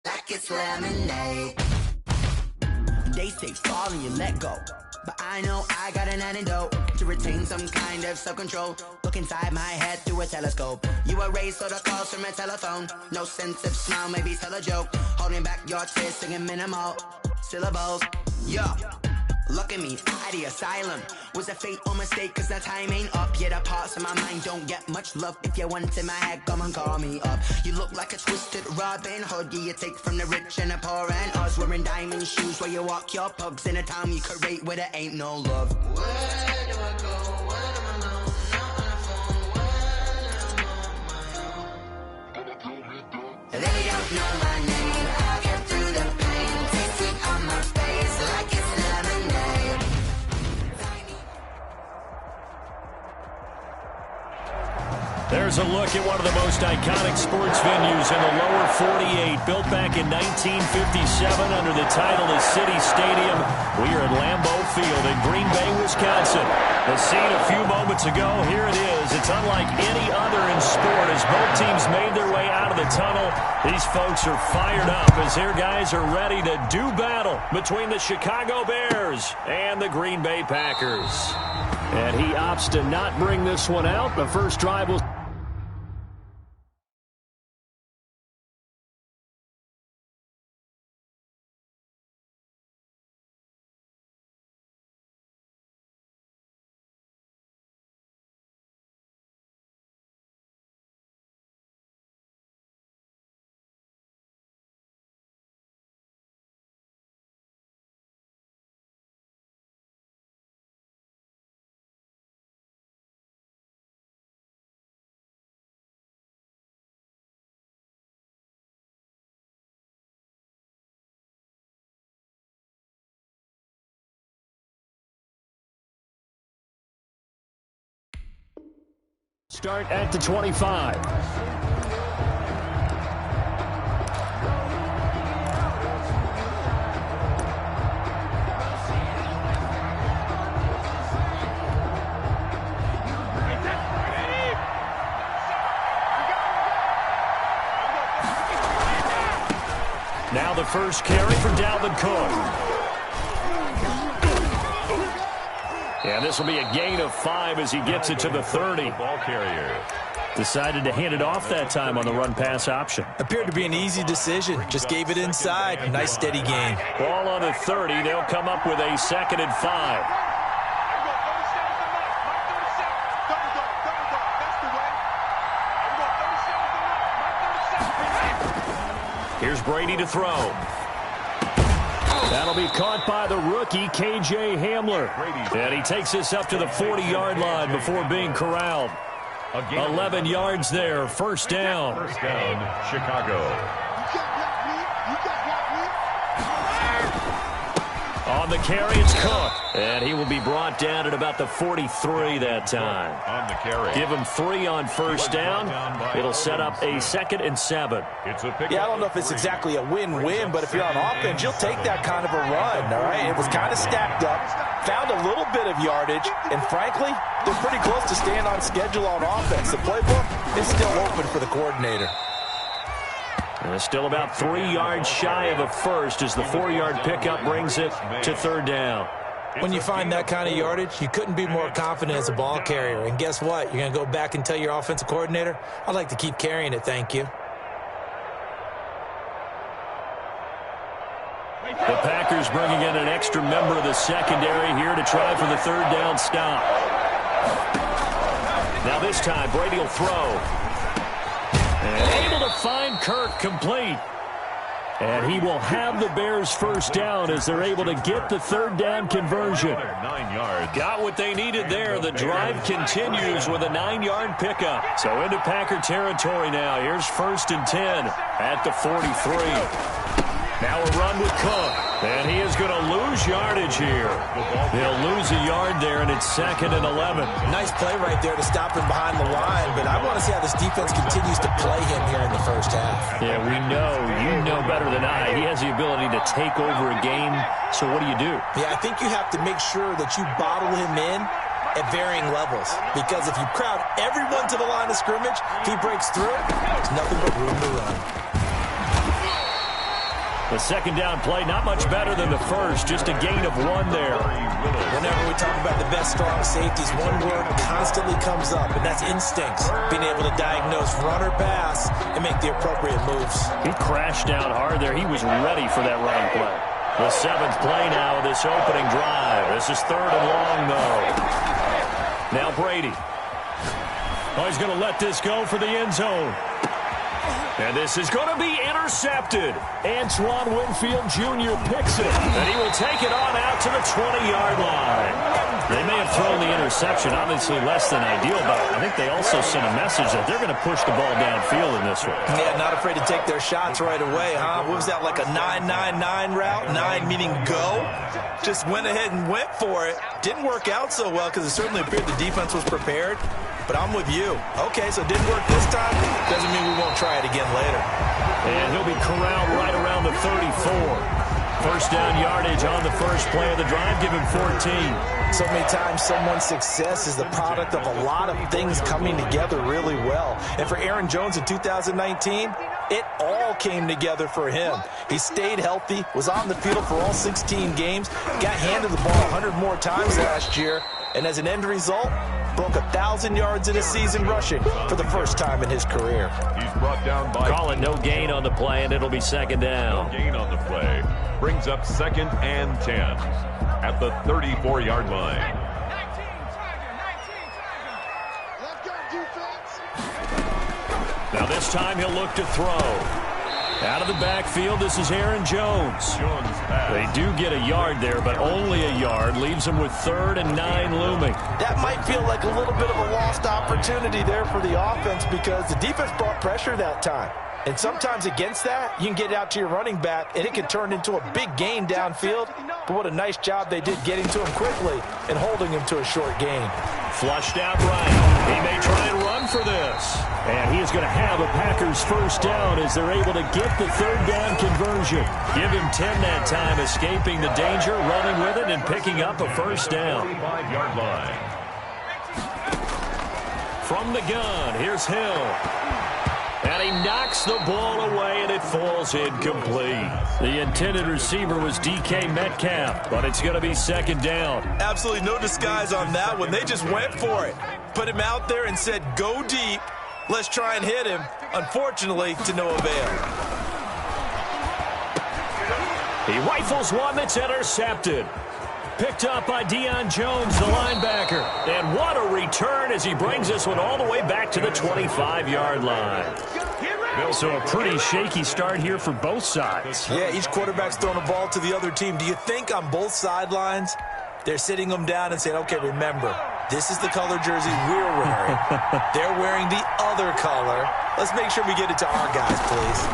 like it's lemonade. They say fall and you let go, but I know I got an antidote to retain some kind of self-control. Look inside my head through a telescope. You erase all the calls from a telephone. No sense of smile, maybe tell a joke. Holding back your tears, singing minimal syllables. Yo, look at me, out the asylum. Was a fate or mistake, cause the time ain't up. Yet the parts of my mind don't get much love. If you want in my head, come and call me up. You look like a twisted Robin Hood. Yeah, you take from the rich and the poor and us. Wearing diamond shoes while you walk your pugs in a town you create where there ain't no love. Where do I go? Where do I know? Not on the phone. When I'm on my own. They don't know my name. I'll get through the pain. Taste it on my face like it's lemonade. There's a look at one of the most iconic sports venues in the lower 48, built back in 1957 under the title of City Stadium. We are at Lambeau Field in Green Bay, Wisconsin. The scene a few moments ago, here it is. It's unlike any other in sport as both teams made their way out of the tunnel. These folks are fired up as their guys are ready to do battle between the Chicago Bears and the Green Bay Packers. And he opts to not bring this one out. The first drive will... Start at the 25. Now the first carry for Dalvin Cook. And this will be a gain of 5 as he gets it to the 30. Ball carrier decided to hand it off that time on the run-pass option. Appeared to be an easy decision. Just gave it inside. Nice steady gain. Ball on the 30. They'll come up with a 2nd and 5. Here's Brady to throw. That'll be caught by the rookie, K.J. Hamler. And he takes this up to the 40-yard line before being corralled. 11 yards there, first down. First down, Chicago. On the carry, it's Cook. And he will be brought down at about the 43 that time. On the carry. Give him 3 on first down. It'll set up a 2nd and 7. Yeah, I don't know if it's exactly a win-win, but if you're on offense, you'll take that kind of a run, all right? It was kind of stacked up, found a little bit of yardage, and frankly, they're pretty close to staying on schedule on offense. The playbook is still open for the coordinator. And it's still about 3 yards shy of a first as the 4-yard pickup brings it to 3rd down. When you find that kind of yardage, you couldn't be more confident as a ball carrier. And guess what? You're going to go back and tell your offensive coordinator, I'd like to keep carrying it, thank you. The Packers bringing in an extra member of the secondary here to try for the 3rd down stop. Now this time, Brady will throw. And able to find Kirk complete. And he will have the Bears first down as they're able to get the 3rd down conversion. 9 yards. Got what they needed there. The drive continues with a 9-yard pickup. So into Packer territory now. Here's 1st and 10 at the 43. Now a run with Cook. And he is going to lose yardage here. They'll lose a yard there, and it's 2nd and 11. Nice play right there to stop him behind the line, but I want to see how this defense continues to play him here in the first half. Yeah, we know. You know better than I. He has the ability to take over a game, so what do you do? Yeah, I think you have to make sure that you bottle him in at varying levels, because if you crowd everyone to the line of scrimmage, if he breaks through, there's nothing but room to run. The second down play, not much better than the first, just a gain of 1 there. Whenever we talk about the best strong safeties, one word constantly comes up, and that's instincts. Being able to diagnose run or pass and make the appropriate moves. He crashed down hard there. He was ready for that running play. The 7th play now of this opening drive. This is 3rd and long, though. Now Brady. Oh, he's going to let this go for the end zone. And this is going to be intercepted. Antoine Winfield Jr. picks it. And he will take it on out to the 20-yard line. They may have thrown the interception, obviously less than ideal, but I think they also sent a message that they're going to push the ball downfield in this one. Yeah, not afraid to take their shots right away, huh? What was that, like a 9-9-9 route? 9 meaning go? Just went ahead and went for it. Didn't work out so well because it certainly appeared the defense was prepared. But I'm with you. Okay, so it didn't work this time. Doesn't mean we won't try it again later. And he'll be corralled right around the 34. First down yardage on the first play of the drive. Give him 14. So many times someone's success is the product of a lot of things coming together really well. And for Aaron Jones in 2019, it all came together for him. He stayed healthy, was on the field for all 16 games, got handed the ball 100 more times last year, and as an end result, broke 1,000 yards in a season rushing for the first time in his career. He's brought down by... Call it no gain on the play, and it'll be second down. No gain on the play. Brings up 2nd and 10 at the 34-yard line. Now this time he'll look to throw. Out of the backfield, this is Aaron Jones. They do get a yard there, but only a yard. Leaves them with 3rd and 9 looming. That might feel like a little bit of a lost opportunity there for the offense because the defense brought pressure that time. And sometimes against that, you can get out to your running back, and it can turn into a big gain downfield. But what a nice job they did getting to him quickly and holding him to a short gain. Flushed out right. He may try and run for this. And he is going to have a Packers first down as they're able to get the 3rd down conversion. Give him 10 that time, escaping the danger, running with it, and picking up a first down. 35-yard line. From the gun, here's Hill. And he knocks the ball away, and it falls incomplete. The intended receiver was DK Metcalf, but it's going to be second down. Absolutely no disguise on that one. They just went for it. Put him out there and said, go deep. Let's try and hit him. Unfortunately, to no avail. He rifles one that's intercepted. Picked up by Deion Jones, the linebacker. And what a return as he brings this one all the way back to the 25-yard line. So a pretty shaky start here for both sides. Yeah, each quarterback's throwing a ball to the other team. Do you think on both sidelines they're sitting them down and saying, okay, remember, this is the color jersey we're wearing. They're wearing the other color. Let's make sure we get it to our guys, please.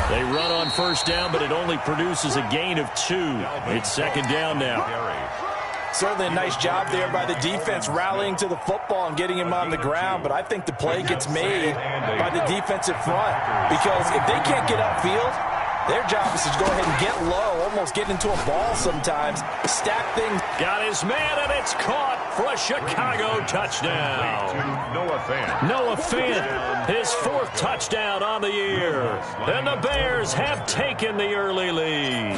They run on first down, but it only produces a gain of 2. It's second down now. Certainly a nice job there by the defense rallying to the football and getting him on the ground, but I think the play gets made by the defensive front because if they can't get upfield, their job is to go ahead and get low, almost get into a ball sometimes, stack things. Got his man, and it's caught for a Chicago touchdown. Noah Fant, his 4th touchdown on the year. And the Bears have taken the early lead.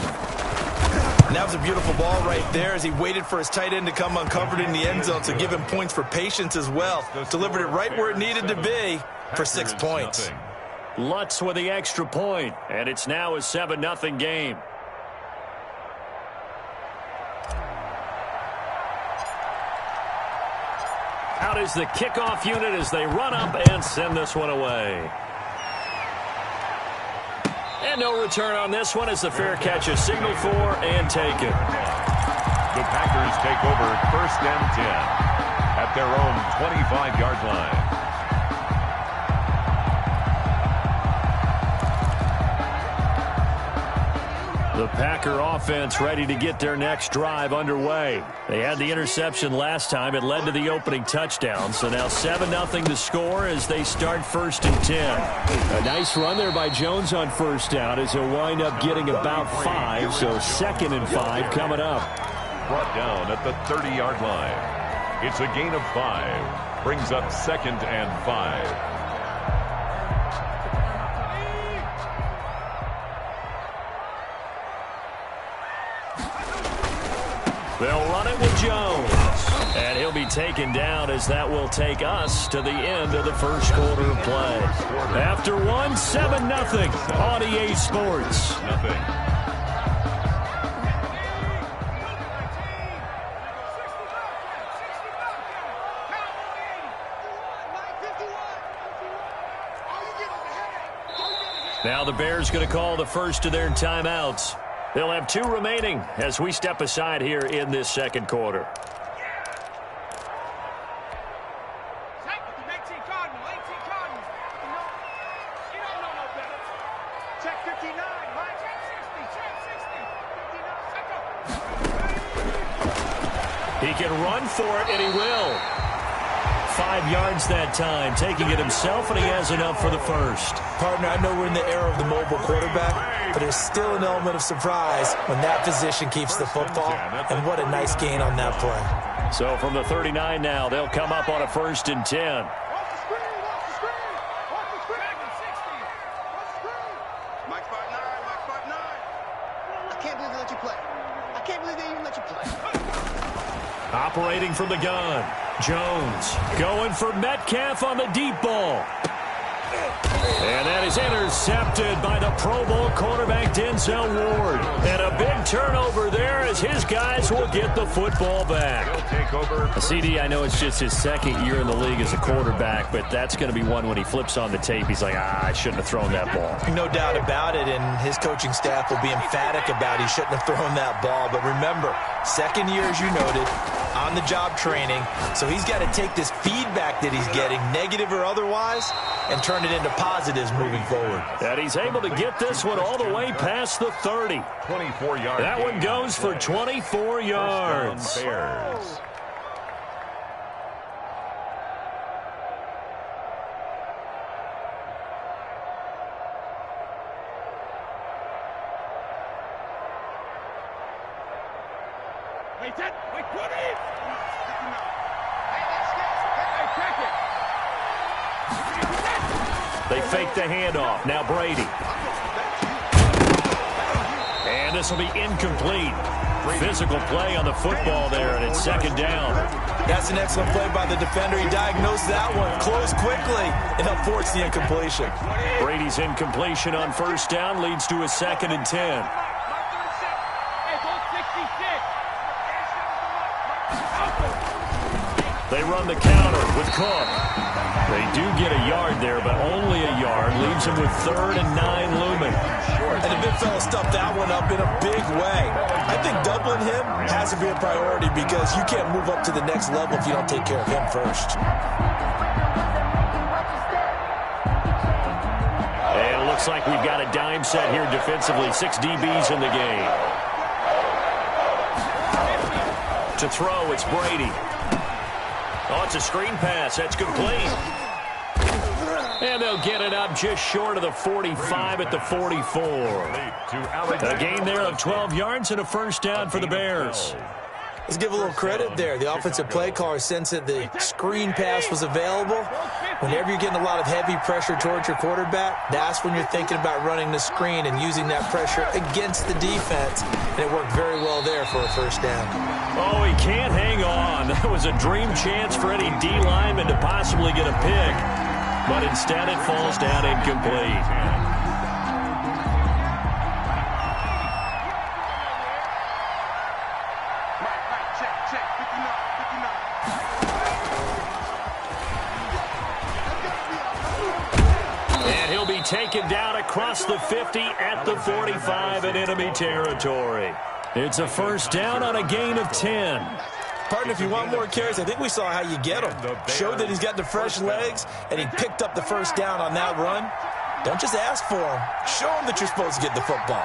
And that was a beautiful ball right there as he waited for his tight end to come uncovered in the end zone, so give him points for patience as well. Delivered it right where it needed to be for 6 points. Lutz with the extra point, and it's now a 7-0 game. Out is the kickoff unit as they run up and send this one away. And no return on this one as the fair catch is signaled for and taken. The Packers take over 1st and 10 at their own 25-yard line. The Packer offense ready to get their next drive underway. They had the interception last time. It led to the opening touchdown. So now 7-0 to score as they start 1st and 10. A nice run there by Jones on first down as he'll wind up getting about 5. So 2nd and 5 coming up. Brought down at the 30-yard line. It's a gain of 5. Brings up 2nd and 5. They'll run it with Jones. And he'll be taken down as that will take us to the end of the first quarter of play. After one, 7-0 on EA Sports. Now the Bears going to call the first of their timeouts. They'll have 2 remaining as we step aside here in this second quarter. He can run for it, and he will. 5 yards that time, taking it himself, and he has enough for the first. Partner, I know we're in the era of the mobile quarterback, but there's still an element of surprise when that position keeps the football, and what a nice gain on that play. So from the 39 now, they'll come up on a 1st and 10. Operating from the gun. Jones going for Metcalf on the deep ball. And that is intercepted by the Pro Bowl quarterback Denzel Ward. And a big turnover there as his guys will get the football back. CD, I know it's just his 2nd year in the league as a quarterback, but that's going to be one when he flips on the tape. He's like, I shouldn't have thrown that ball. No doubt about it, and his coaching staff will be emphatic about he shouldn't have thrown that ball. But remember, 2nd year, as you noted, on-the-job training, so he's got to take this feedback that he's getting, negative or otherwise, and turn it into positives moving forward. And he's able to get this one all the way past the 30. 24 yards. That one goes for 24 yards. Bears. They fake the handoff. Now Brady. And this will be incomplete. Physical play on the football there, and it's 2nd down. That's an excellent play by the defender. He diagnosed that one, closed quickly, and helped force the incompletion. Brady's incompletion on 1st down leads to a 2nd and 10. They run the counter with Cook. They do get a yard there, but only a yard. Leaves him with 3rd and 9 looming. And the big fella stuffed that one up in a big way. I think doubling him has to be a priority because you can't move up to the next level if you don't take care of him first. And it looks like we've got a dime set here defensively. 6 DBs in the game. To throw, it's Brady. Oh, it's a screen pass. That's complete. And they'll get it up just short of the 45 at the 44. A gain there of 12 yards and a 1st down for the Bears. Let's give a little credit there. The offensive play caller sensed that the screen pass was available. Whenever you're getting a lot of heavy pressure towards your quarterback, that's when you're thinking about running the screen and using that pressure against the defense. And it worked very well there for a 1st down. Oh, he can't hang on. That was a dream chance for any D lineman to possibly get a pick. But instead it falls down incomplete. Taken down across the 50 at the 45 in enemy territory. It's a 1st down on a gain of 10. Partner, if you want more carries, I think we saw how you get him. Showed that he's got the fresh legs, and he picked up the 1st down on that run. Don't just ask for him. Show him that you're supposed to get the football.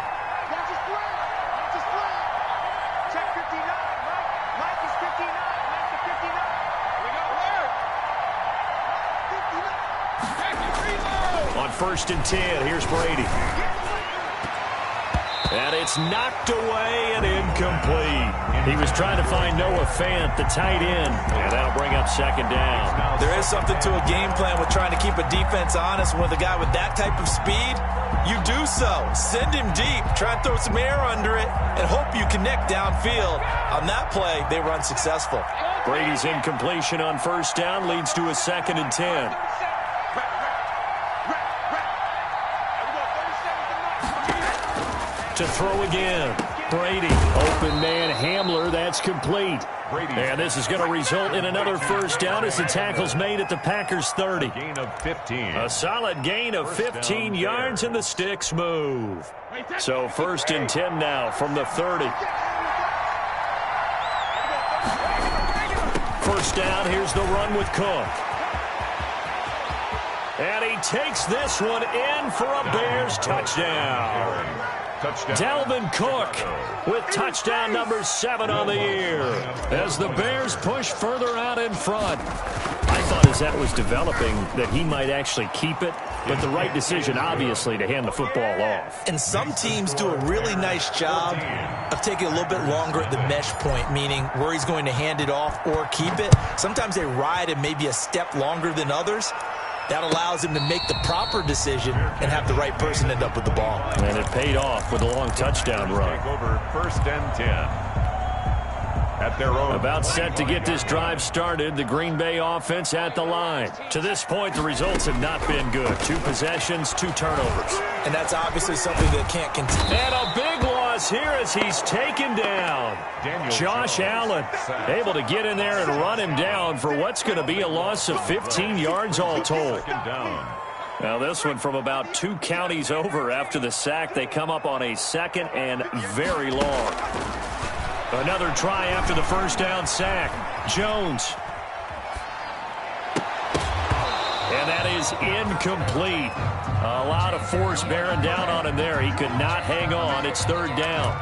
On 1st and 10, here's Brady. And it's knocked away and incomplete. He was trying to find Noah Fant, the tight end, and that'll bring up 2nd down. There is something to a game plan with trying to keep a defense honest with a guy with that type of speed. you do so. Send him deep, try and throw some air under it, and hope you connect downfield. On that play, they were unsuccessful. Brady's incompletion on first down leads to a 2nd and 10. To throw again. Brady. Open man Hamler. That's complete. And this is going to result in another first down as the tackle's made at the Packers' 30. Gain of 15. A solid gain of 15 yards, and the sticks move. So 1st and 10 now from the 30. First down, here's the run with Cook. And he takes this one in for a Bears touchdown. Dalvin Cook with touchdown number 7 on the year as the Bears push further out in front. I thought as that was developing that he might actually keep it, but the right decision, obviously, to hand the football off. And some teams do a really nice job of taking a little bit longer at the mesh point, meaning where he's going to hand it off or keep it. Sometimes they ride it maybe a step longer than others. That allows him to make the proper decision and have the right person end up with the ball. And it paid off with a long touchdown run. Take over 1st and 10. At their own. About set to get this drive started, the Green Bay offense at the line. To this point, the results have not been good. 2 possessions, 2 turnovers. And that's obviously something that can't continue. And a big loss here as he's taken down. Josh Allen able to get in there and run him down for what's going to be a loss of 15 yards all told. Now this one from about 2 counties over after the sack. They come up on a 2nd and very long. Another try after the first down sack. Jones. And that is incomplete. A lot of force bearing down on him there. He could not hang on. It's 3rd down.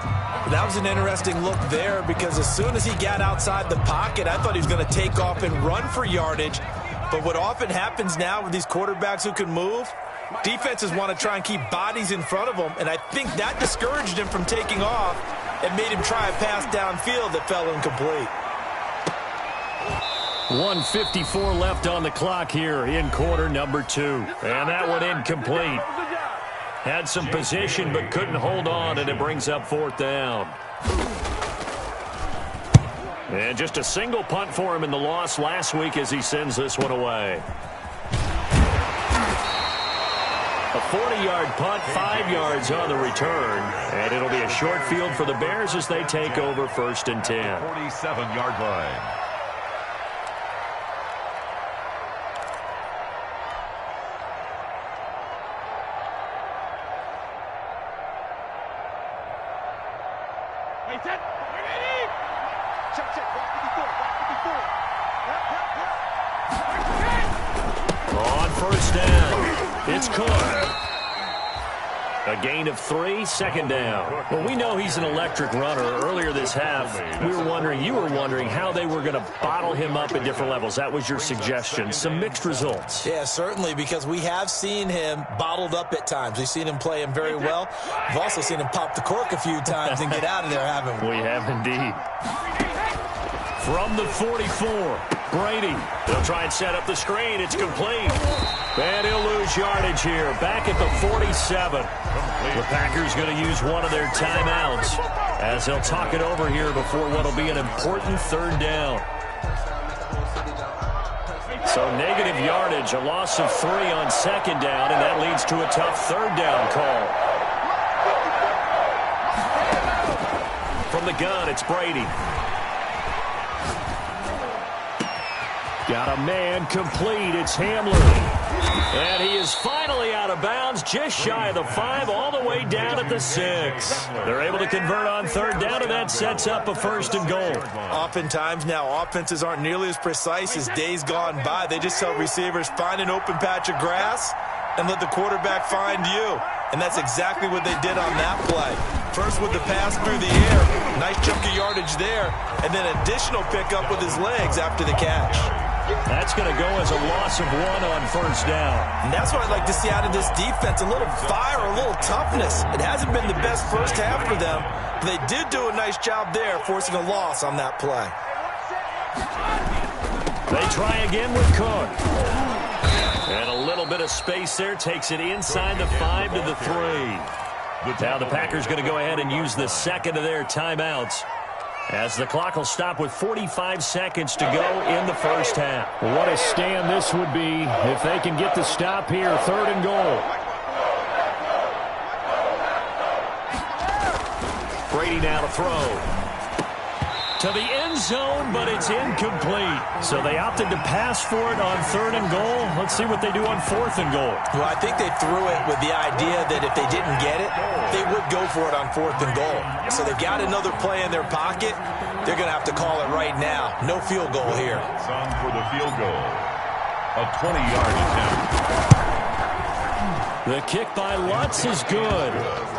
That was an interesting look there because as soon as he got outside the pocket, I thought he was going to take off and run for yardage. But what often happens now with these quarterbacks who can move, defenses want to try and keep bodies in front of them, and I think that discouraged him from taking off and made him try a pass downfield that fell incomplete. 1:54 left on the clock here in quarter number 2. And that one incomplete. Had some position but couldn't hold on, and it brings up 4th down. And just a single punt for him in the loss last week as he sends this one away. A 40-yard punt, 5 yards on the return. And it'll be a short field for the Bears as they take over 1st and 10. 47-yard line. On first down, it's Cook. A gain of 3, 2nd down. Well, we know he's an electric runner. Earlier this half, you were wondering how they were going to bottle him up at different levels. That was your suggestion. Some mixed results. Yeah, certainly, because we have seen him bottled up at times. We've seen him play him very well. We've also seen him pop the cork a few times and get out of there, haven't we? We have indeed. From the 44, Brady. They'll try and set up the screen. It's complete. And he'll lose yardage here. Back at the 47. The Packers going to use one of their timeouts as they'll talk it over here before what will be an important 3rd down. So negative yardage, a loss of 3 on 2nd down, and that leads to a tough 3rd down call. From the gun, it's Brady. Got a man complete. It's Hamler. And he is finally out of bounds, just shy of the 5, all the way down at the 6. They're able to convert on 3rd down, and that sets up a 1st and goal. Oftentimes now, offenses aren't nearly as precise as days gone by. They just tell receivers, find an open patch of grass and let the quarterback find you. And that's exactly what they did on that play. First with the pass through the air, nice chunk of yardage there, and then additional pickup with his legs after the catch. That's going to go as a loss of 1 on 1st down. And that's what I'd like to see out of this defense, a little fire, a little toughness. It hasn't been the best first half for them, but they did do a nice job there, forcing a loss on that play. They try again with Cook. And a little bit of space there. Takes it inside the 5 to the 3. Now the Packers going to go ahead and use the second of their timeouts, as the clock will stop with 45 seconds to go in the first half. What a stand this would be if they can get the stop here. 3rd and goal. Brady now to throw. To the end zone, but it's incomplete. So they opted to pass for it on 3rd and goal. Let's see what they do on 4th and goal. Well, I think they threw it with the idea that if they didn't get it, they would go for it on 4th and goal. So they've got another play in their pocket. They're going to have to call it right now. No field goal here. Son for the field goal. A 20-yard attempt. The kick by Lutz is good.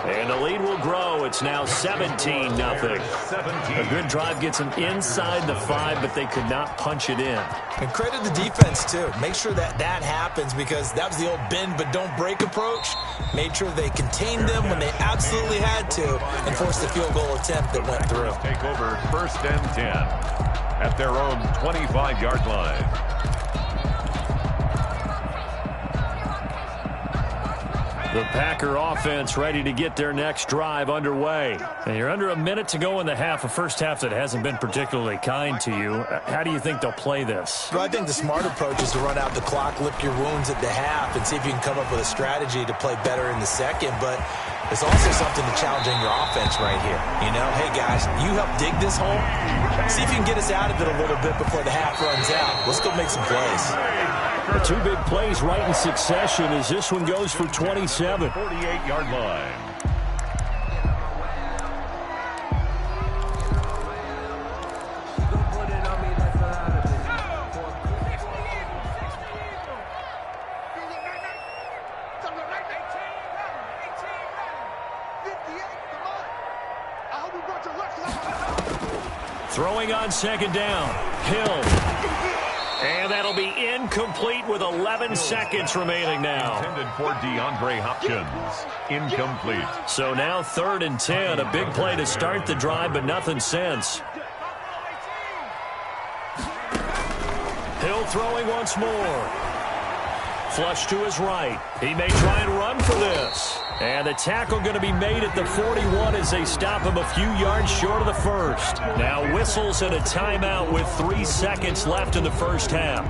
And the lead will grow. It's now 17-0. A good drive gets them inside the 5, but they could not punch it in. And credit the defense, too. Make sure that happens, because that was the old bend but don't break approach. Made sure they contained them when they absolutely had to and forced the field goal attempt that went through. Take over 1st and 10 at their own 25-yard line. The Packer offense ready to get their next drive underway. And you're under a minute to go in the half, a first half that hasn't been particularly kind to you. How do you think they'll play this? Well, I think the smart approach is to run out the clock, lick your wounds at the half, and see if you can come up with a strategy to play better in the second. But there's also something to challenging your offense right here. You know, hey, guys, you help dig this hole. See if you can get us out of it a little bit before the half runs out. Let's go make some plays. The 2 big plays right in succession as this one goes for 27. 48-yard line. Throwing on 2nd down. Hill. And that'll be incomplete with 11 seconds remaining now. Intended for DeAndre Hopkins. Incomplete. So now 3rd and 10. A big play to start the drive, but nothing since. Hill throwing once more. Flush to his right. He may try and run for this. And the tackle going to be made at the 41 as they stop him a few yards short of the first. Now whistles and a timeout with 3 seconds left in the first half.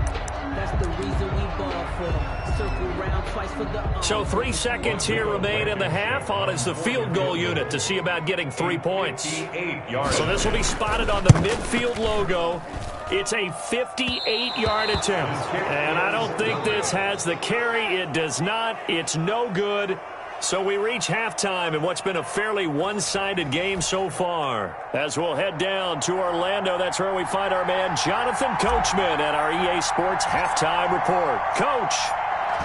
That's the reason we ball for them. Circle around twice for the so 3 seconds here remain in the half. On is the field goal unit to see about getting 3 points. So this will be spotted on the midfield logo. It's a 58-yard attempt. And I don't think this has the carry. It does not. It's no good. So we reach halftime in what's been a fairly one-sided game so far. As we'll head down to Orlando, that's where we find our man Jonathan Coachman at our EA Sports Halftime Report. Coach,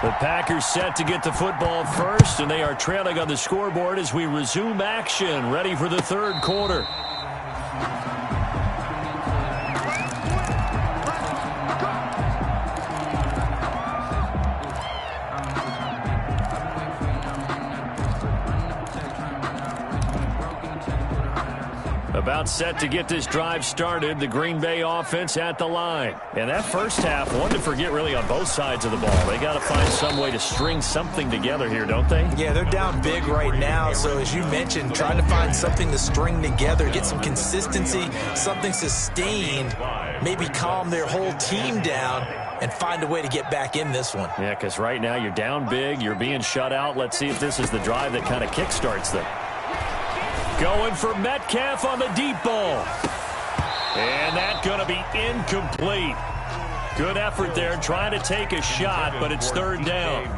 the Packers set to get the football first, and they are trailing on the scoreboard as we resume action, ready for the 3rd quarter. About set to get this drive started, the Green Bay offense at the line. And that first half, one to forget really on both sides of the ball. They got to find some way to string something together here, don't they? Yeah, they're down big right now. So as you mentioned, trying to find something to string together, get some consistency, something sustained, maybe calm their whole team down and find a way to get back in this one. Yeah, because right now you're down big, you're being shut out. Let's see if this is the drive that kind of kickstarts them. Going for Metcalf on the deep ball. And that's going to be incomplete. Good effort there, trying to take a shot, but it's 3rd down.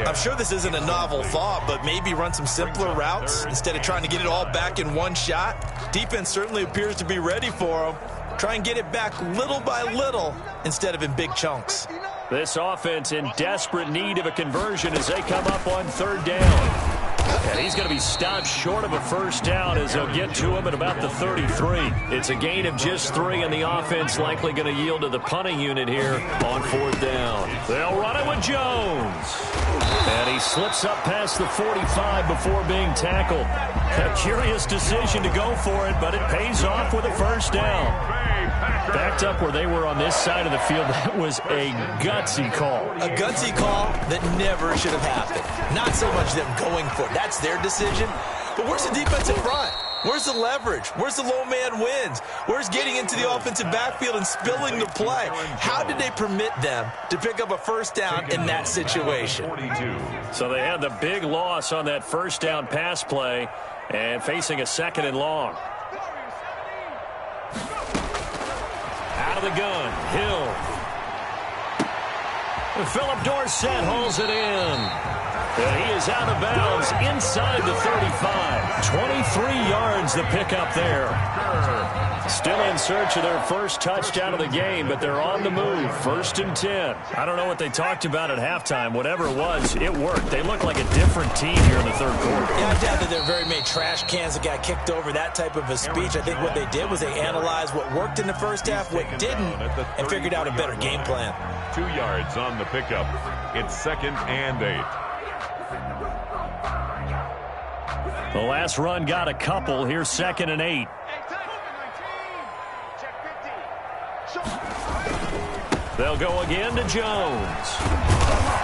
I'm sure this isn't a novel thought, but maybe run some simpler routes instead of trying to get it all back in one shot. Defense certainly appears to be ready for them. Try and get it back little by little instead of in big chunks. This offense in desperate need of a conversion as they come up on 3rd down. And he's going to be stopped short of a first down as they'll get to him at about the 33. It's a gain of just 3, and the offense likely going to yield to the punting unit here on 4th down. They'll run it with Jones. And he slips up past the 45 before being tackled. A curious decision to go for it, but it pays off with a first down. Backed up where they were on this side of the field, that was a gutsy call. A gutsy call that never should have happened. Not so much them going for it. That's their decision. But where's the defensive front? Where's the leverage? Where's the low man wins? Where's getting into the offensive backfield and spilling the play? How did they permit them to pick up a first down in that situation? So they had the big loss on that first down pass play and facing a 2nd and long. Out of the gun, Hill. Philip Dorsett holds it in. And he is out of bounds inside the 35. 23 yards the pickup there. Still in search of their first touchdown of the game, but they're on the move. 1st and 10. I don't know what they talked about at halftime. Whatever it was, it worked. They look like a different team here in the 3rd quarter. Yeah, I doubt that there are very many trash cans that got kicked over, that type of a speech. I think what they did was they analyzed what worked in the first half, what didn't, and figured out a better game plan. 2 yards on the pickup. It's 2nd and 8. The last run got a couple. Here's 2nd and 8. They'll go again to Jones.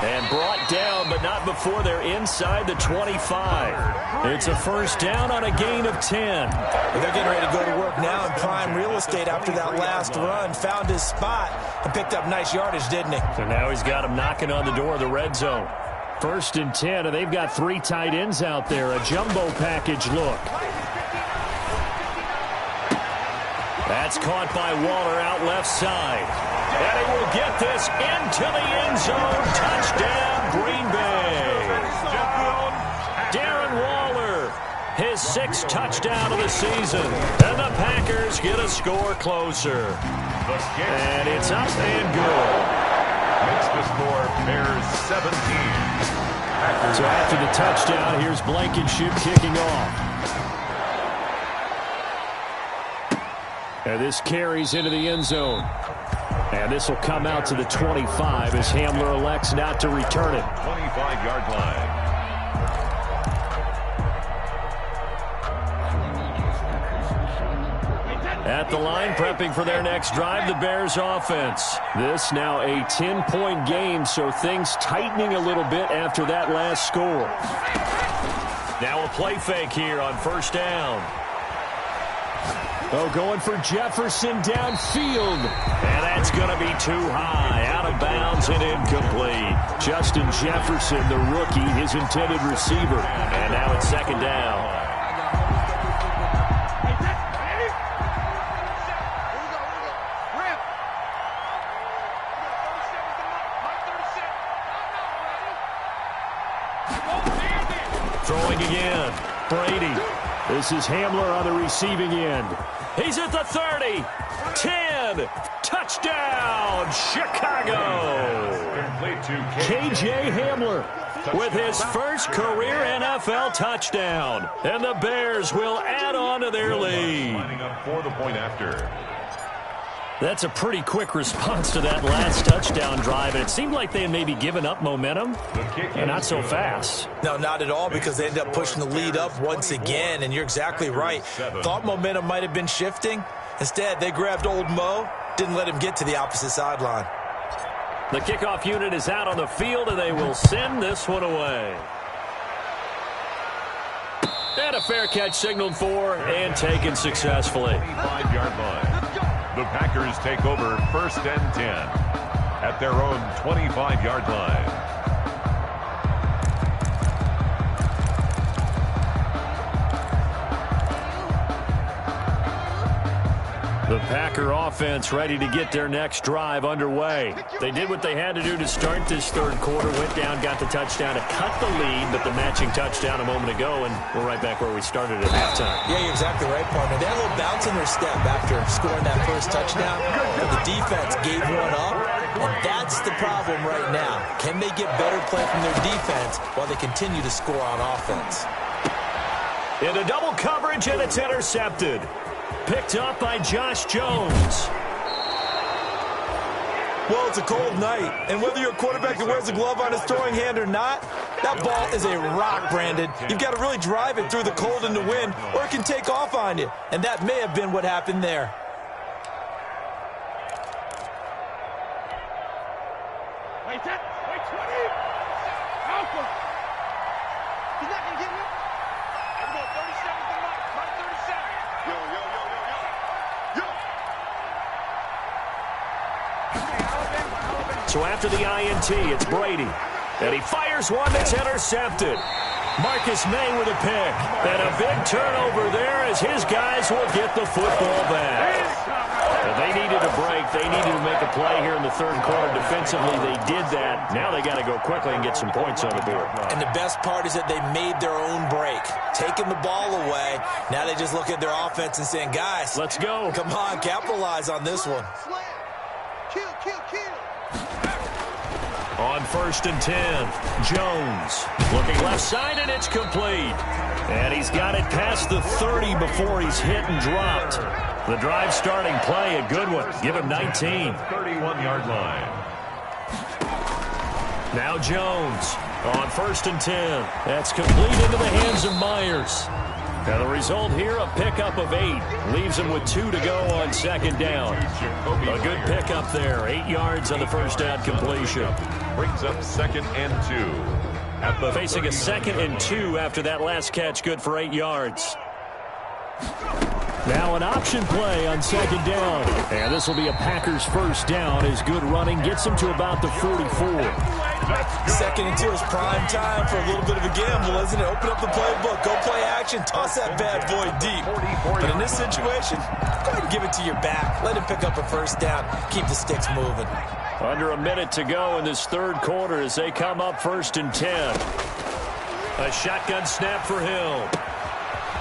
And brought down, but not before they're inside the 25. It's a first down on a gain of 10. They're getting ready to go to work now in prime real estate after that last run. Found his spot and picked up nice yardage, didn't he? So now he's got him knocking on the door of the red zone. 1st and 10, and they've got 3 tight ends out there. A jumbo package look. That's caught by Waller out left side. And he will get this into the end zone. Touchdown, Green Bay. Darren Waller, his 6th touchdown of the season. And the Packers get a score closer. And it's up and good. Makes the score Bears 17. So after the touchdown, here's Blankenship kicking off. And this carries into the end zone. And this will come out to the 25 as Hamler elects not to return it. 25-yard line. At the line, prepping for their next drive, the Bears offense. This now a 10-point game, so things tightening a little bit after that last score. Now a play fake here on first down. Oh, going for Jefferson downfield. And that's going to be too high, out of bounds and incomplete. Justin Jefferson, the rookie, his intended receiver. And now it's 2nd down. Throwing again. Brady. This is Hamler on the receiving end. He's at the 30. 10. Touchdown, Chicago. K.J. Hamler with his first career NFL touchdown. And the Bears will add on to their lead. Lining up for the point after. That's a pretty quick response to that last touchdown drive. And it seemed like they had maybe given up momentum. And not so fast. No, not at all, because they ended up pushing the lead up once again. And you're exactly right. Thought momentum might have been shifting. Instead, they grabbed old Mo, didn't let him get to the opposite sideline. The kickoff unit is out on the field, and they will send this one away. And a fair catch signaled for and taken successfully. 25-yard line. The Packers take over 1st and 10 at their own 25-yard line. The Packer offense ready to get their next drive underway. They did what they had to do to start this 3rd quarter, went down, got the touchdown to cut the lead, but the matching touchdown a moment ago, and we're right back where we started at halftime. Yeah, you're exactly right, partner. They had a little bounce in their step after scoring that first touchdown, but the defense gave one up, and that's the problem right now. Can they get better play from their defense while they continue to score on offense? Into double coverage, and it's intercepted. Picked up by Josh Jones. Well, it's a cold night, and whether you're a quarterback that wears a glove on his throwing hand or not, that ball is a rock, Brandon. You've got to really drive it through the cold and the wind, or it can take off on you, and that may have been what happened there. Wait, 20. Alpha. He's not going to get me. I'm going 37 to my 37. Yo. So after the INT, it's Brady. And he fires one that's intercepted. Marcus May with a pick. And a big turnover there as his guys will get the football back. And they needed a break. They needed to make a play here in the third quarter. Defensively, they did that. Now they got to go quickly and get some points on the board. And the best part is that they made their own break. Taking the ball away. Now they just look at their offense and saying, guys, let's go. Come on, capitalize on this one. Kill. On 1st and 10, Jones looking left side, and it's complete. And he's got it past the 30 before he's hit and dropped. The drive starting play, a good one. Give him 19. 31-yard line. Now Jones on 1st and 10. That's complete into the hands of Myers. And the result here, a pickup of 8. Leaves him with 2 to go on 2nd down. A good pickup there. 8 yards on the first down completion. Brings up 2nd and 2. Facing a 2nd and 2 after that last catch, good for 8 yards. Now an option play on 2nd down. And this will be a Packers first down as good running gets him to about the 44. 2nd and 2 is prime time for a little bit of a gamble, isn't it? Open up the playbook, go play action, toss that bad boy deep. But in this situation, go ahead and give it to your back. Let him pick up a first down. Keep the sticks moving. Under a minute to go in this third quarter as they come up 1st and 10. A shotgun snap for Hill.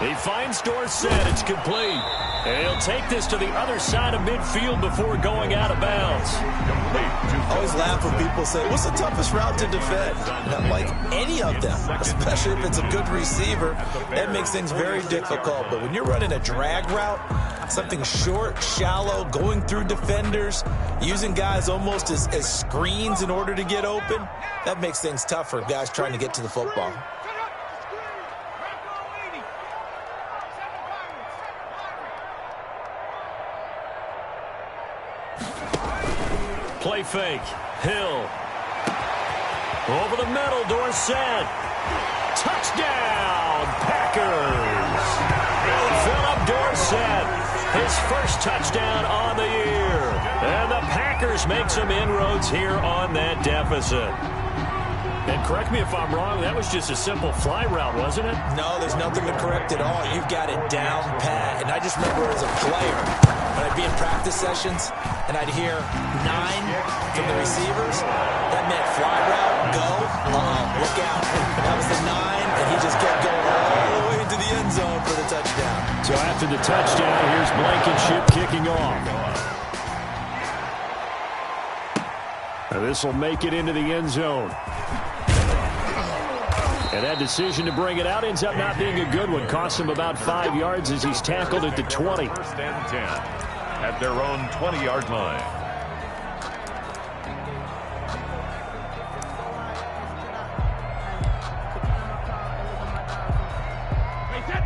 He finds Dorsett. It's complete. And he'll take this to the other side of midfield before going out of bounds. I always laugh when people say, what's the toughest route to defend? And I'm like, any of them, especially if it's a good receiver. That makes things very difficult. But when you're running a drag route, something short, shallow, going through defenders, using guys almost as screens in order to get open, that makes things tough for guys trying to get to the football. Play fake. Hill. Over the middle, Dorsett. Touchdown, Packers. Philip Dorsett, his first touchdown on the year. And the Packers make some inroads here on that deficit. And correct me if I'm wrong, that was just a simple fly route, wasn't it? No, there's nothing to correct at all. You've got it down pat. And I just remember as a player, when I'd be in practice sessions, and I'd hear 9 from the receivers, that meant fly route, go, look out. And that was the 9, and he just kept going all the way into the end zone for the touchdown. So after the touchdown, here's Blankenship kicking off. And this will make it into the end zone. And that decision to bring it out ends up not being a good one. Costs him about 5 yards as he's tackled at the 20. 1st and 10 at their own 20-yard line.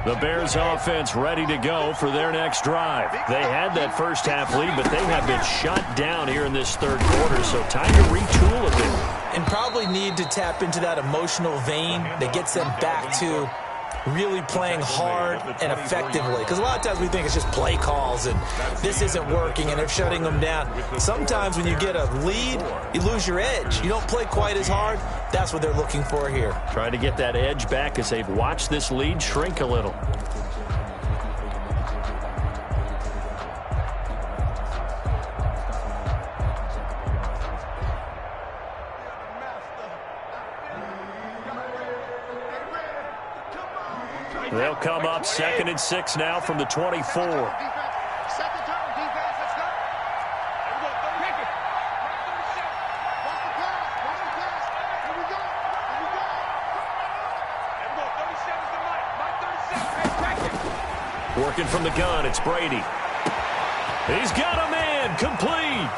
The Bears offense ready to go for their next drive. They had that first half lead, but they have been shut down here in this third quarter, so time to retool a bit. And probably need to tap into that emotional vein that gets them back to really playing hard and effectively. Because a lot of times we think it's just play calls and this isn't working and they're shutting them down. Sometimes when you get a lead, you lose your edge. You don't play quite as hard. That's what they're looking for here. Trying to get that edge back as they've watched this lead shrink a little. They'll come up 2nd and 6 now from the 24. Working from the gun, it's Brady. He's got a man, complete.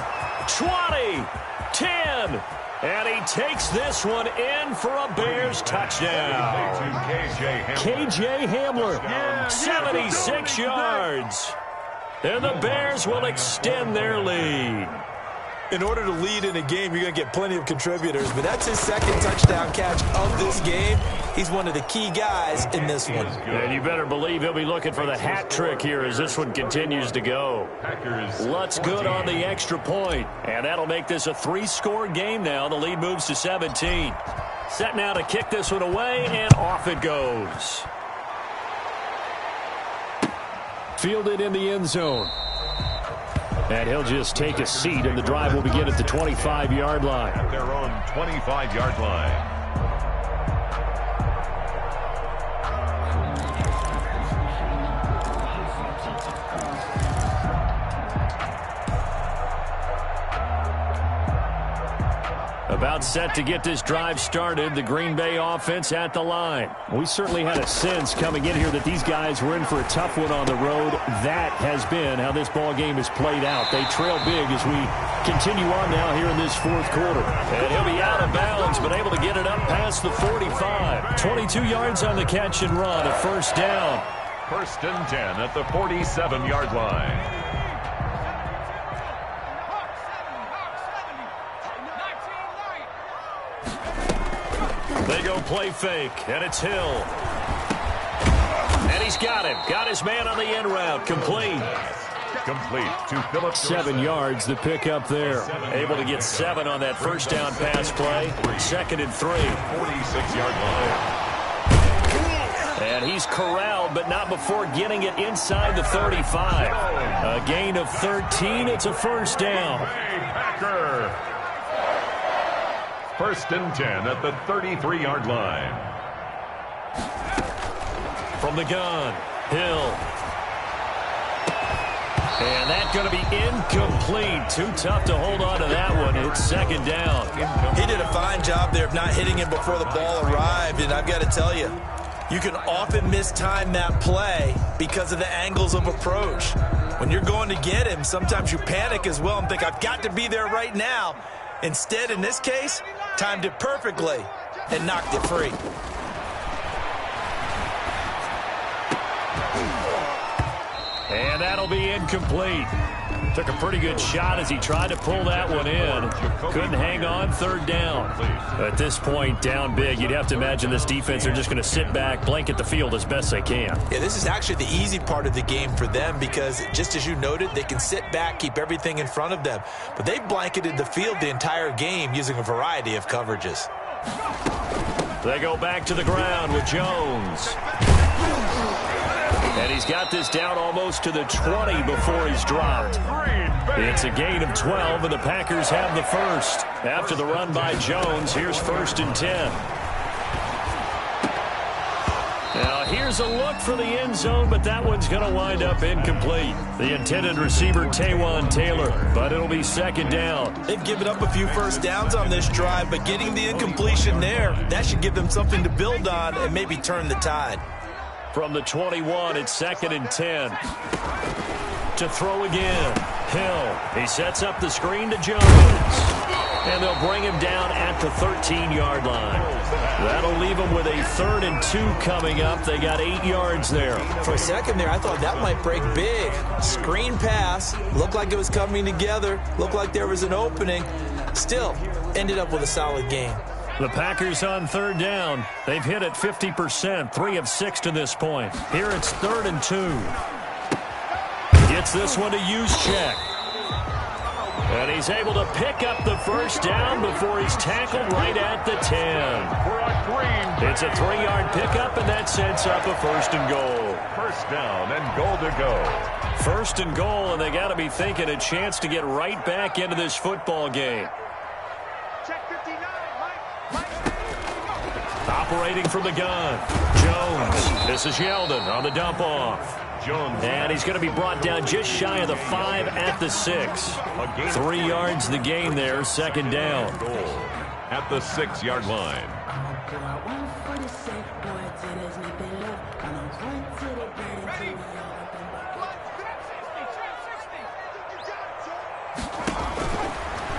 20, 10, and he takes this one in for a Bears touchdown. KJ Hamler, 76 yards. And the Bears will extend their lead. In order to lead in a game, you're going to get plenty of contributors, but that's his second touchdown catch of this game. He's one of the key guys in this one. And you better believe he'll be looking for the hat trick here as this one continues to go. Lutz good on the extra point, and that'll make this a 3-score game now. The lead moves to 17. Set now to kick this one away, and off it goes. Fielded in the end zone. And he'll just take a seat, and the drive will begin at the 25-yard line. At their own 25-yard line. About set to get this drive started, the Green Bay offense at the line. We certainly had a sense coming in here that these guys were in for a tough one on the road. That has been how this ball game has played out. They trail big as we continue on now here in this fourth quarter. And he'll be out of bounds, but able to get it up past the 45. 22 yards on the catch and run, a first down. First and 10 at the 47-yard line. They go play fake, and it's Hill. And he's got him. Got his man on the end route. Complete. Complete to Phillips. 7 yards the pick up there. Able to get 7 on that first down pass play. Second and 3. 46-yard line. And he's corralled, but not before getting it inside the 35. A gain of 13. It's a first down. Packer. First and 10 at the 33-yard line. From the gun, Hill. And that's going to be incomplete. Too tough to hold on to that one. It's second down. He did a fine job there of not hitting him before the ball arrived, and I've got to tell you, you can often mistime that play because of the angles of approach. When you're going to get him, sometimes you panic as well and think, I've got to be there right now. Instead, in this case, timed it perfectly and knocked it free. And that'll be incomplete. Took a pretty good shot as he tried to pull that one in. Couldn't hang on, third down. At this point, down big, you'd have to imagine this defense are just going to sit back, blanket the field as best they can. Yeah, this is actually the easy part of the game for them because, just as you noted, they can sit back, keep everything in front of them. But they blanketed the field the entire game using a variety of coverages. They go back to the ground with Jones. And he's got this down almost to the 20 before he's dropped. It's a gain of 12, and the Packers have the first. After the run by Jones, here's first and 10. Now, here's a look for the end zone, but that one's going to wind up incomplete. The intended receiver, Taywan Taylor, but it'll be second down. They've given up a few first downs on this drive, but getting the incompletion there, that should give them something to build on and maybe turn the tide. From the 21, it's second and 10. To throw again, Hill. He sets up the screen to Jones. And they'll bring him down at the 13-yard line. That'll leave him with a 3rd and 2 coming up. They got 8 yards there. For a second there, I thought that might break big. Screen pass. Looked like it was coming together. Looked like there was an opening. Still, ended up with a solid game. The Packers on third down. They've hit it 50%, 3 of 6 to this point. Here it's 3rd and 2. Gets this one to Juszczyk. And he's able to pick up the first down before he's tackled right at the 10. It's a 3-yard pickup, and that sets up a first and goal. First down and goal to go. First and goal, and they got to be thinking a chance to get right back into this football game. Operating from the gun, Jones. This is Yeldon on the dump off. Jones. And he's going to be brought down just shy of the 5 at the 6. 3 yards the gain there, second down. At the 6-yard line.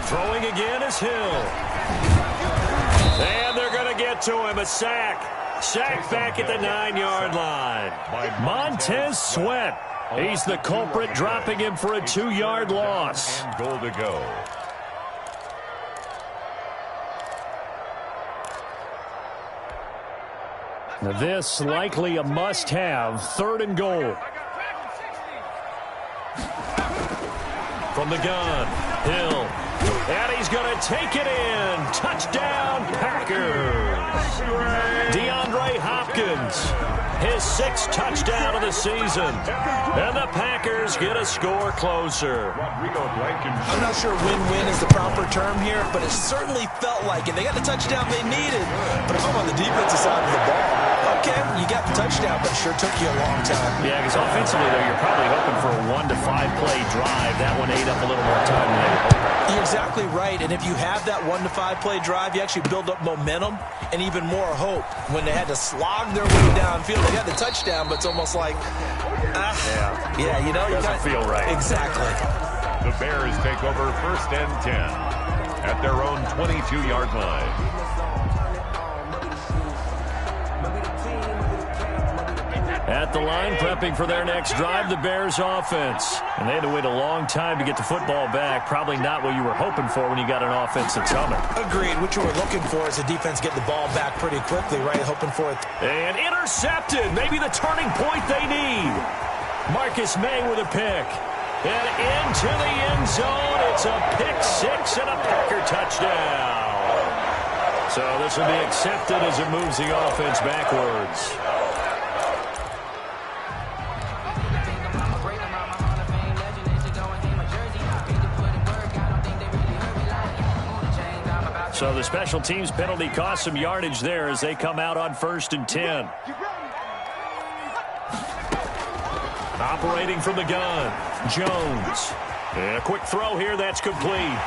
Throwing again is Hill. And they're going to get to him. A sack. Sack back at the 9-yard line. Montez Sweat. He's the culprit, dropping him for a 2-yard loss. And goal to go. This likely a must-have. 3rd and goal. From the gun, Hill. And he's going to take it in. Touchdown, Packers. DeAndre Hopkins, his 6th touchdown of the season. And the Packers get a score closer. I'm not sure win-win is the proper term here, but it certainly felt like it. They got the touchdown they needed. But if I'm on the defensive side of the ball, okay, you got the touchdown, but it sure took you a long time. Yeah, because offensively, though, you're probably hoping for a 1 to 5 play drive. That one ate up a little more time than they were hoping. You're exactly right, and if you have that 1 to 5 play drive, you actually build up momentum and even more hope. When they had to slog their way downfield, they got the touchdown, but it's almost like, yeah, you know, doesn't feel right. Exactly. The Bears take over 1st and 10 at their own 22-yard line. At the line, prepping for their next drive, the Bears offense. And they had to wait a long time to get the football back. Probably not what you were hoping for when you got an offense that's humming. Agreed. What you were looking for is the defense get the ball back pretty quickly, right? Hoping for it. And intercepted. Maybe the turning point they need. Marcus May with a pick. And into the end zone. It's a pick 6 and a Packer touchdown. So this will be accepted as it moves the offense backwards. So the special teams penalty cost some yardage there as they come out on 1st and 10. Operating from the gun, Jones. And a quick throw here, that's complete.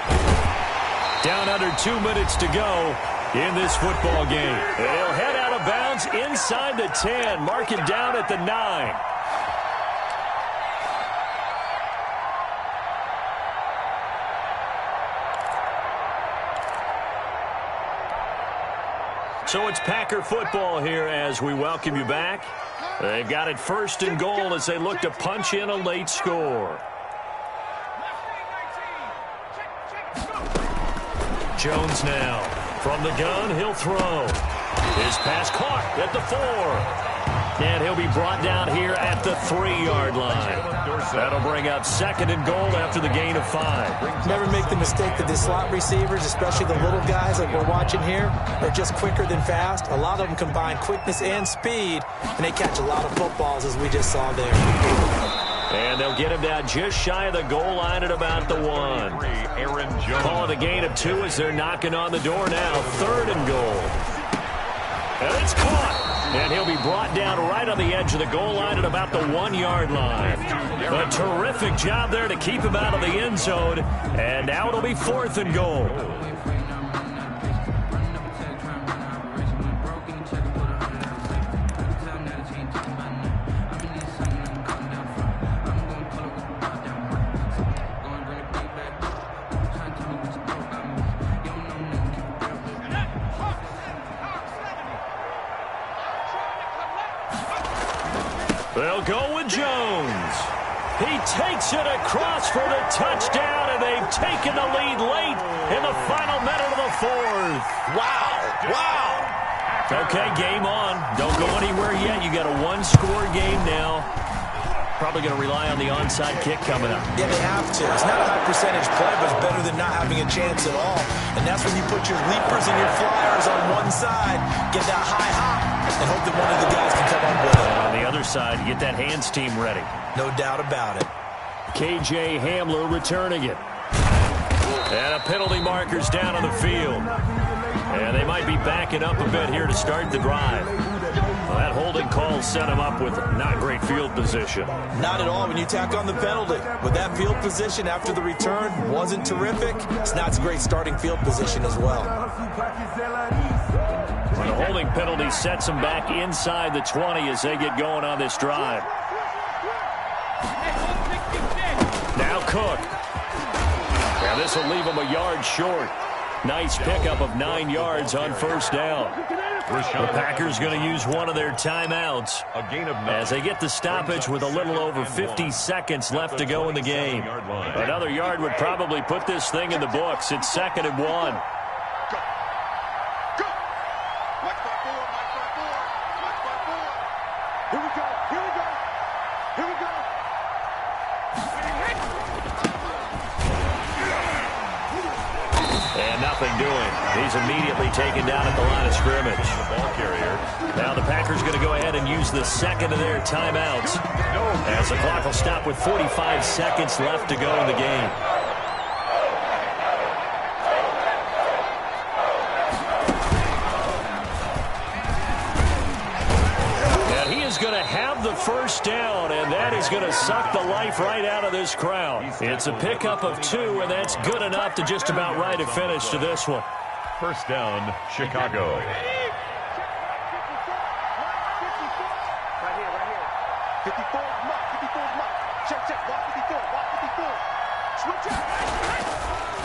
Down under 2 minutes to go in this football game. And he'll head out of bounds inside the 10, mark it down at the 9. So it's Packer football here as we welcome you back. They've got it 1st and goal as they look to punch in a late score. Jones now. From the gun, he'll throw. His pass caught at the 4. And he'll be brought down here at the 3-yard line. That'll bring up 2nd and goal after the gain of 5. Never make the mistake that the slot receivers, especially the little guys like we're watching here, are just quicker than fast. A lot of them combine quickness and speed, and they catch a lot of footballs, as we just saw there. And they'll get him down just shy of the goal line at about the 1. Call it a gain of 2 as they're knocking on the door now. 3rd and goal. And it's caught. And he'll be brought down right on the edge of the goal line at about the 1-yard line. A terrific job there to keep him out of the end zone. And now it'll be 4th and goal. They'll go with Jones. He takes it across for the touchdown, and they've taken the lead late in the final minute of the 4th. Wow. Okay, game on. Don't go anywhere yet. You got a 1-score game now. Probably going to rely on the onside kick coming up. Yeah, they have to. It's not a high percentage play, but it's better than not having a chance at all. And that's when you put your leapers and your flyers on one side, get that high hop, and hope that one of the guys can come up with it. And on the other side, get that hands team ready. No doubt about it. KJ Hamler returning it. And a penalty marker's down on the field. And they might be backing up a bit here to start the drive. Well, that holding call set him up with not great field position. Not at all when you tack on the penalty. With that field position after the return wasn't terrific. It's not a great starting field position as well. The holding penalty sets them back inside the 20 as they get going on this drive. Now Cook. Now this will leave him a yard short. Nice pickup of 9 yards on first down. The Packers going to use one of their timeouts as they get the stoppage with a little over 50 seconds left to go in the game. Another yard would probably put this thing in the books. It's 2nd and 1. And nothing doing. He's immediately taken down at the line of scrimmage. The ball carrier. Now the Packers going to go ahead and use the second of their timeouts as the clock will stop with 45 seconds left to go in the game. And he is going to have the first down, and that is going to suck the life right out of this crowd. It's a pickup of 2, and that's good enough to just about write a finish to this one. First down, Chicago. Right here. 54 is mark. 54 is mark. Check. Block 54. Block 54. Switch out.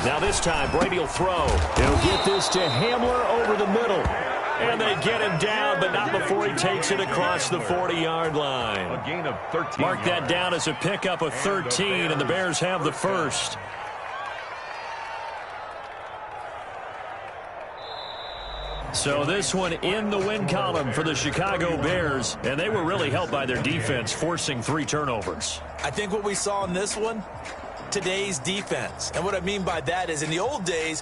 Now this time, Brady will throw. He'll get this to Hamler over the middle. And they get him down, but not before he takes it across the 40-yard line. A gain of 13. Mark that down as a pickup of 13, and the Bears have the first. So this one in the win column for the Chicago Bears, and they were really helped by their defense, forcing 3 turnovers. I think what we saw in this one, today's defense. And what I mean by that is in the old days,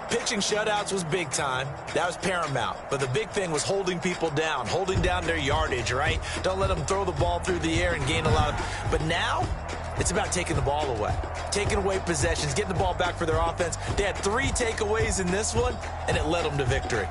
pitching shutouts was big time. That was paramount. But the big thing was holding people down, holding down their yardage, right? Don't let them throw the ball through the air and gain a lot of... But now, it's about taking the ball away. Taking away possessions, getting the ball back for their offense. They had 3 takeaways in this one, and it led them to victory.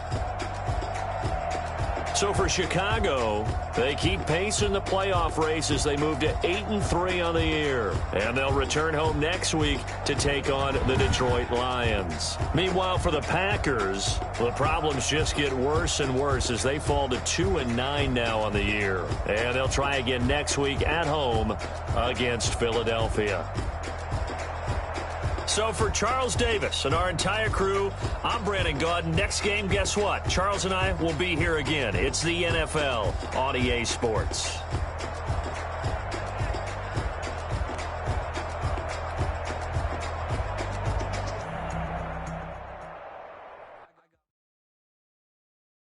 So for Chicago, they keep pace in the playoff race as they move to 8-3 on the year. And they'll return home next week to take on the Detroit Lions. Meanwhile, for the Packers, the problems just get worse and worse as they fall to 2-9 now on the year. And they'll try again next week at home against Philadelphia. So for Charles Davis and our entire crew, I'm Brandon Gaudin. Next game, guess what? Charles and I will be here again. It's the NFL on EA Sports.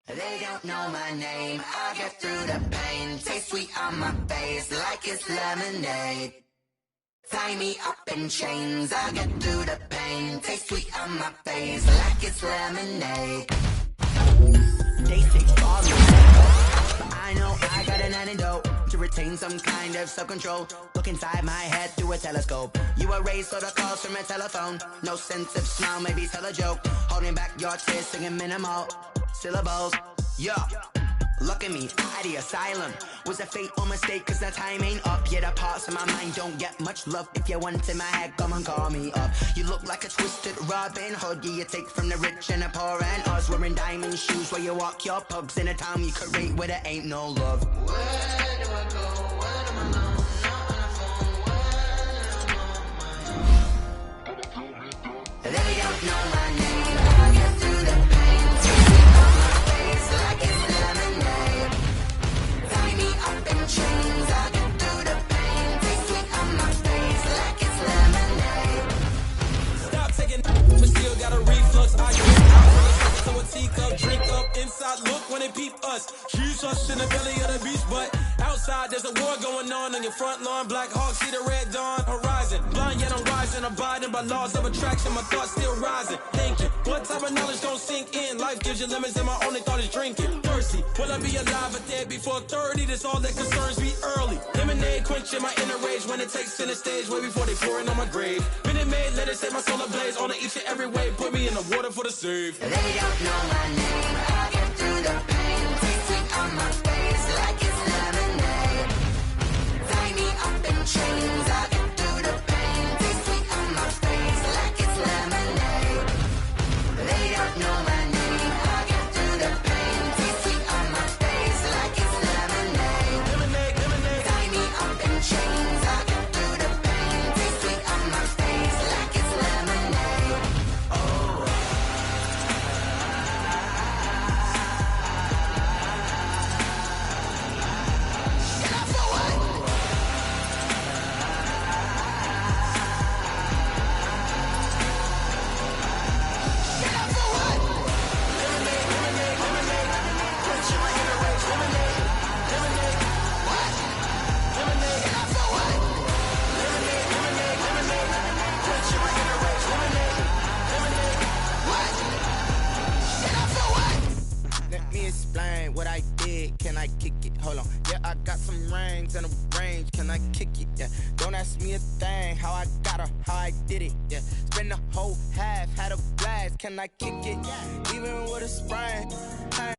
They don't know my name. I get through the pain. Taste sweet on my face like it's lemonade. Tie me up in chains, I get through the pain. Taste sweet on my face like it's lemonade. They say fall me, but I know I got an antidote to retain some kind of self-control. Look inside my head through a telescope. You erase all the calls from a telephone. No sense of smile, maybe tell a joke. Holding back your tears, singing minimal syllables. Yeah. Look at me, at the asylum. Was a fate or mistake, cause the time ain't up. Yet the parts of my mind don't get much love. If you want in my head, come and call me up. You look like a twisted Robin Hood. Yeah, you take from the rich and the poor and us. Wearing diamond shoes where you walk your pugs in a town you create where there ain't no love. Where do I go? Where am I alone? Not on the phone, where am I? They don't know my name. I get through the pain. Take it on my face like it's lemonade. Tie me up in chains. I get through the pain. Taste sweet on my face like it's lemonade. Stop taking but still got a reflux. I get out so a teacup, drink up inside. Look when they peep us. She's us in the belly of the beach, but outside there's a war going on your front lawn. Black Hawk see the red dawn horizon. Blind yet I'm rising, abiding by laws of attraction. My thoughts still rising. Thinking, what type of knowledge don't sink in? Life gives you limits, and my only thought is drinking. Thirsty, will I be alive or dead before 30? That's all that concerns me early. Lemonade quenching my inner rage when it takes center stage, way before they pour it on my grave. Minute Maid, let it set my soul ablaze. On each and every way, put me in the water for the save. They don't know my name. I get through the pain. Taste sweet on my face like it's lemonade. Tie me up in chains. I get through the pain. Taste sweet on my face like it's lemonade. They don't know my name. I get through the pain. Taste sweet on my face like it's lemonade. Lemonade. Tie me up in chains. I get through the pain. Taste sweet on my face like it's lemonade. I kick it? Hold on. Yeah, I got some rings and a range. Can I kick it? Yeah. Don't ask me a thing. How I got her, how I did it. Yeah. Spend the whole half, had a blast. Can I kick it? Even with a sprain.